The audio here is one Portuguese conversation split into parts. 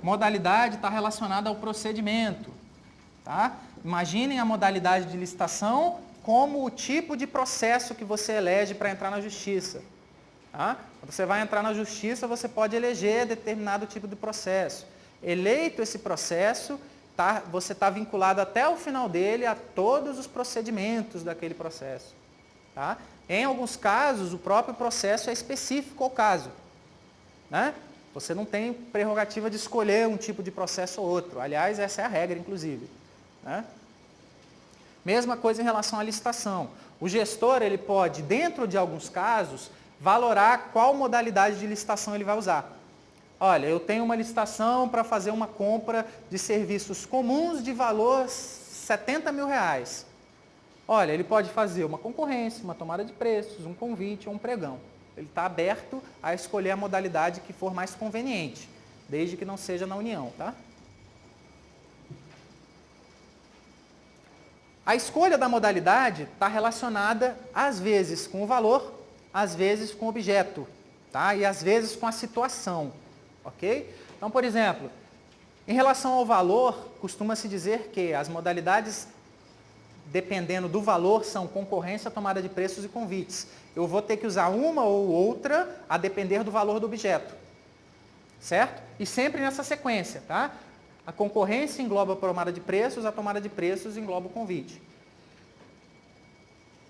modalidade está relacionada ao procedimento. Tá? Imaginem a modalidade de licitação como o tipo de processo que você elege para entrar na justiça. Tá? Quando você vai entrar na justiça, você pode eleger determinado tipo de processo. Eleito esse processo, você está vinculado até o final dele a todos os procedimentos daquele processo. Tá? Em alguns casos, o próprio processo é específico ao caso. Né? Você não tem prerrogativa de escolher um tipo de processo ou outro. Aliás, essa é a regra, inclusive. Né? Mesma coisa em relação à licitação. O gestor ele pode, dentro de alguns casos, valorar qual modalidade de licitação ele vai usar. Olha, eu tenho uma licitação para fazer uma compra de serviços comuns de valor R$70 mil. Olha, ele pode fazer uma concorrência, uma tomada de preços, um convite ou um pregão. Ele está aberto a escolher a modalidade que for mais conveniente, desde que não seja na união, tá? A escolha da modalidade está relacionada, às vezes, com o valor, às vezes com o objeto, tá? E às vezes com a situação, ok? Então, por exemplo, em relação ao valor, costuma-se dizer que as modalidades, dependendo do valor, são concorrência, tomada de preços e convites. Eu vou ter que usar uma ou outra a depender do valor do objeto, certo? E sempre nessa sequência, tá? A concorrência engloba a tomada de preços, a tomada de preços engloba o convite.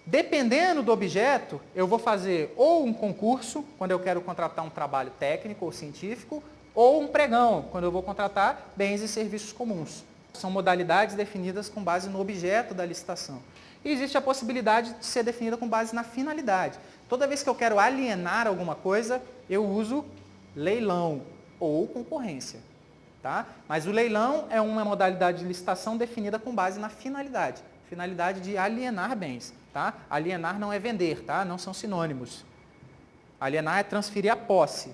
Dependendo do objeto, eu vou fazer ou um concurso, quando eu quero contratar um trabalho técnico ou científico, ou um pregão, quando eu vou contratar bens e serviços comuns. São modalidades definidas com base no objeto da licitação. E existe a possibilidade de ser definida com base na finalidade. Toda vez que eu quero alienar alguma coisa, eu uso leilão ou concorrência. Tá? Mas o leilão é uma modalidade de licitação definida com base na finalidade. Finalidade de alienar bens. Tá? Alienar não é vender, tá? Não são sinônimos. Alienar é transferir a posse.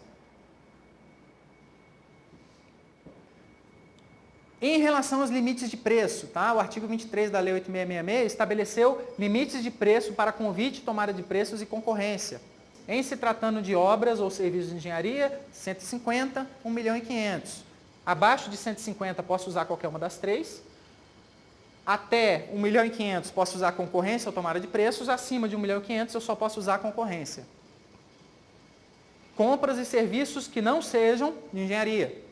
Em relação aos limites de preço, tá? O artigo 23 da Lei 8.666 estabeleceu limites de preço para convite, tomada de preços e concorrência. Em se tratando de obras ou serviços de engenharia, 150, 1.500.000. Abaixo de 150 posso usar qualquer uma das três. Até 1.500.000 posso usar concorrência ou tomada de preços. Acima de 1.500.000 eu só posso usar concorrência. Compras e serviços que não sejam de engenharia.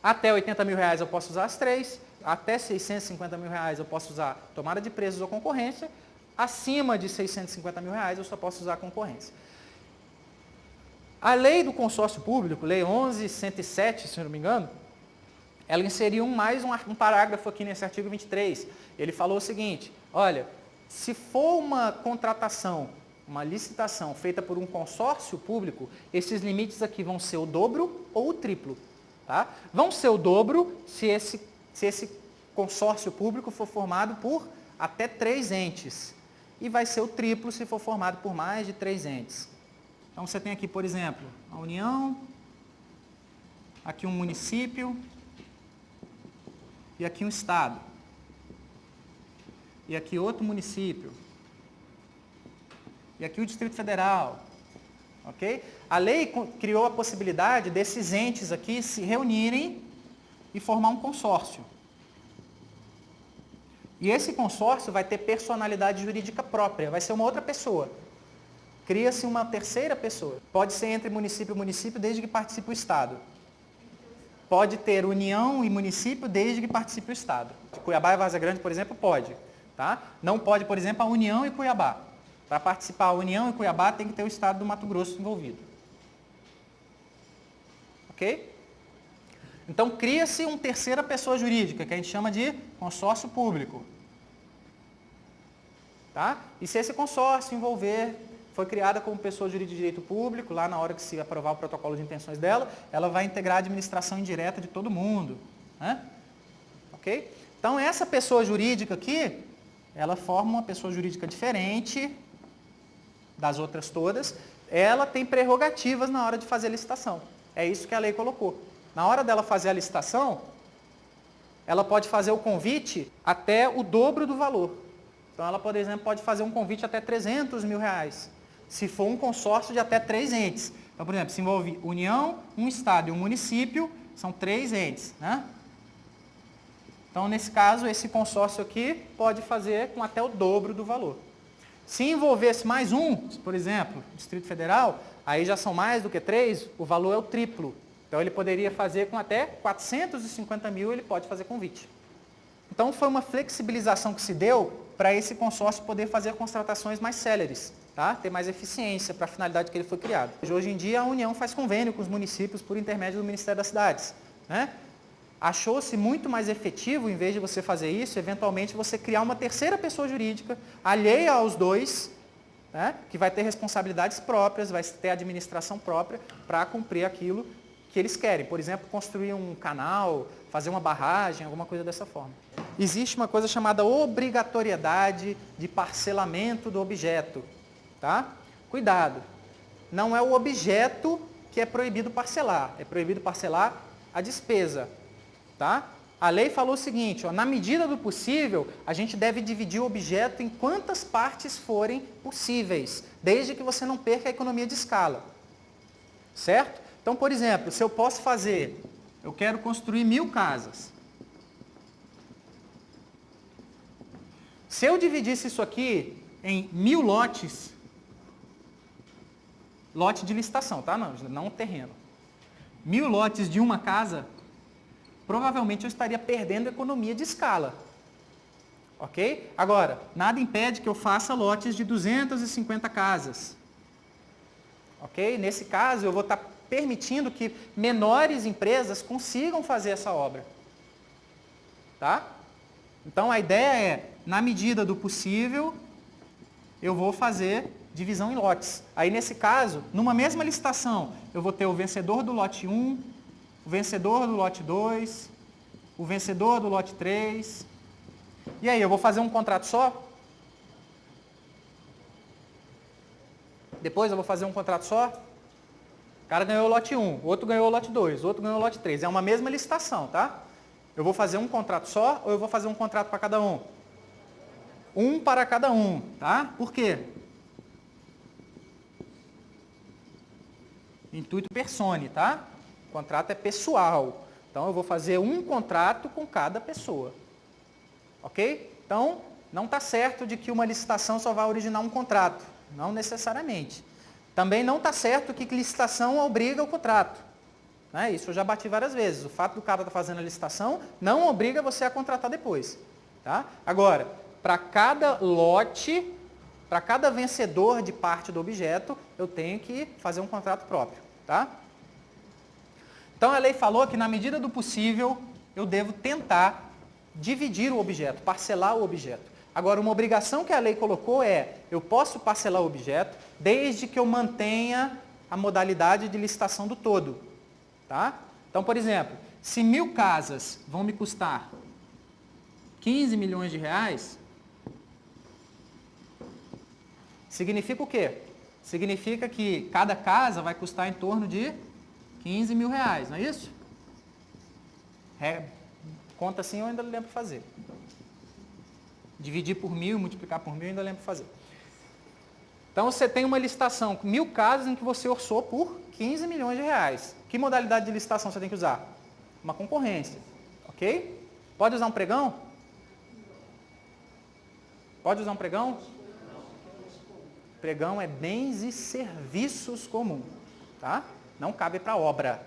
Até R$80 mil eu posso usar as três. Até R$650 mil eu posso usar tomada de preços ou concorrência. Acima de R$650 mil eu só posso usar concorrência. A lei do consórcio público, lei 11.107, se não me engano, ela inseriu mais um parágrafo aqui nesse artigo 23. Ele falou o seguinte, olha, se for uma contratação, uma licitação feita por um consórcio público, esses limites aqui vão ser o dobro ou o triplo. Tá? Vão ser o dobro se esse consórcio público for formado por até 3 entes. E vai ser o triplo se for formado por mais de 3 entes. Então, você tem aqui, por exemplo, a União, aqui um município e aqui um Estado. E aqui outro município. E aqui o Distrito Federal. Ok? A lei criou a possibilidade desses entes aqui se reunirem e formar um consórcio. E esse consórcio vai ter personalidade jurídica própria, vai ser uma outra pessoa. Cria-se uma terceira pessoa. Pode ser entre município e município, desde que participe o Estado. Pode ter união e município, desde que participe o Estado. De Cuiabá e Várzea Grande, por exemplo, pode. Tá? Não pode, por exemplo, a União e Cuiabá. Para participar a União e Cuiabá, tem que ter o Estado do Mato Grosso envolvido. Ok? Então, cria-se uma terceira pessoa jurídica, que a gente chama de consórcio público. Tá? E se esse consórcio envolver, foi criada como pessoa jurídica de direito público, lá na hora que se aprovar o protocolo de intenções dela, ela vai integrar a administração indireta de todo mundo. Né? Ok? Então, essa pessoa jurídica aqui, ela forma uma pessoa jurídica diferente das outras todas, ela tem prerrogativas na hora de fazer a licitação. É isso que a lei colocou. Na hora dela fazer a licitação, ela pode fazer o convite até o dobro do valor. Então, ela, por exemplo, pode fazer um convite até R$300 mil, se for um consórcio de até 3 entes. Então, por exemplo, se envolve União, um Estado e um município, são 3 entes, né? Então, nesse caso, esse consórcio aqui pode fazer com até o dobro do valor. Se envolvesse mais um, por exemplo, Distrito Federal, aí já são mais do que 3, o valor é o triplo. Então, ele poderia fazer com até 450 mil, ele pode fazer convite. Então, foi uma flexibilização que se deu para esse consórcio poder fazer contratações mais céleres, tá? Ter mais eficiência para a finalidade que ele foi criado. Hoje em dia, a União faz convênio com os municípios por intermédio do Ministério das Cidades, né? Achou-se muito mais efetivo, em vez de você fazer isso, eventualmente você criar uma terceira pessoa jurídica, alheia aos dois, né, que vai ter responsabilidades próprias, vai ter administração própria para cumprir aquilo que eles querem. Por exemplo, construir um canal, fazer uma barragem, alguma coisa dessa forma. Existe uma coisa chamada obrigatoriedade de parcelamento do objeto. Tá? Cuidado, não é o objeto que é proibido parcelar, é proibido parcelar a despesa. Tá? A lei falou o seguinte, ó, na medida do possível, a gente deve dividir o objeto em quantas partes forem possíveis, desde que você não perca a economia de escala. Certo? Então, por exemplo, se eu posso fazer, eu quero construir 1000 casas. Se eu dividisse isso aqui em 1000 lotes, lote de licitação, tá? Não terreno. 1000 lotes de uma casa, provavelmente eu estaria perdendo economia de escala. Ok? Agora, nada impede que eu faça lotes de 250 casas. Ok? Nesse caso, eu vou estar permitindo que menores empresas consigam fazer essa obra. Tá? Então, a ideia é, na medida do possível, eu vou fazer divisão em lotes. Aí, nesse caso, numa mesma licitação, eu vou ter o vencedor do lote 1, o vencedor do lote 2, o vencedor do lote 3. E aí, eu vou fazer um contrato só? Depois eu vou fazer um contrato só? O cara ganhou o lote 1, o outro ganhou o lote 2, o outro ganhou o lote 3. É uma mesma licitação, tá? Eu vou fazer um contrato só ou eu vou fazer um contrato para cada um? Um para cada um, tá? Por quê? Intuito persone, tá? O contrato é pessoal. Então, eu vou fazer um contrato com cada pessoa. Ok? Então, não está certo de que uma licitação só vai originar um contrato. Não necessariamente. Também não está certo que licitação obriga o contrato. Né? Isso eu já bati várias vezes. O fato do cara estar fazendo a licitação não obriga você a contratar depois. Tá? Agora, para cada lote, para cada vencedor de parte do objeto, eu tenho que fazer um contrato próprio. Tá? Então, a lei falou que, na medida do possível, eu devo tentar dividir o objeto, parcelar o objeto. Agora, uma obrigação que a lei colocou é, eu posso parcelar o objeto desde que eu mantenha a modalidade de licitação do todo. Tá? Então, por exemplo, se 1000 casas vão me custar 15 milhões de reais, significa o quê? Significa que cada casa vai custar em torno de 15 mil reais, não é isso? Conta assim eu ainda lembro fazer. Dividir por 1000, multiplicar por 1000, eu ainda lembro fazer. Então, você tem uma licitação com 1000 casas em que você orçou por 15 milhões de reais. Que modalidade de licitação você tem que usar? Uma concorrência. Ok? Pode usar um pregão? Pode usar um pregão? Pregão é bens e serviços comum. Tá? Não cabe para obra.